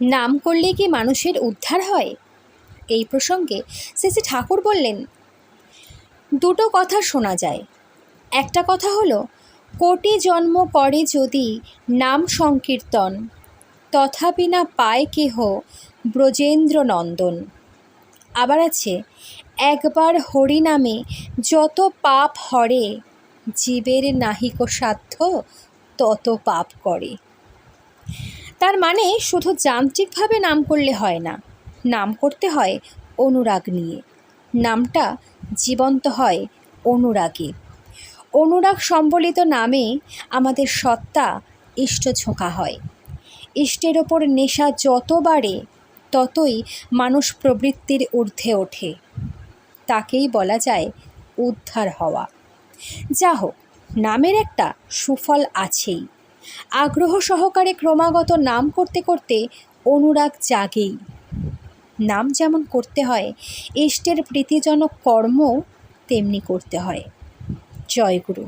নাম করলে কি মানুষের উদ্ধার হয়? এই প্রসঙ্গে শ্রী শ্রী ঠাকুর বললেন, দুটো কথা শোনা যায়। একটা কথা হলো, কোটি জন্ম করে যদি নাম সংকীর্তন, তথাপি না পায় কেহ ব্রজেন্দ্র নন্দন। আবার আছে, একবার হরি নামে যত পাপ হরে, জীবের নাহিক সাধ্য তত পাপ করে। তার মানে শুধু যান্ত্রিকভাবে নাম করলে হয় না, নাম করতে হয় অনুরাগ নিয়ে। নামটা জীবন্ত হয় অনুরাগে। অনুরাগ সম্বলিত নামে আমাদের সত্তা ইষ্ট ঝোঁকা হয়। ইষ্টের ওপর নেশা যত বাড়ে ততই মানুষ প্রবৃত্তির ঊর্ধ্বে ওঠে। তাকেই বলা যায় উদ্ধার হওয়া। যা হোক, নামের একটা সুফল আছেই। আগ্রহ সহকারে ক্রমাগত নাম করতে করতে অনুরাগ জাগেই। নাম যেমন করতে হয় ইষ্টের প্রীতিজনক কর্ম তেমনি করতে হয়। জয় গুরু।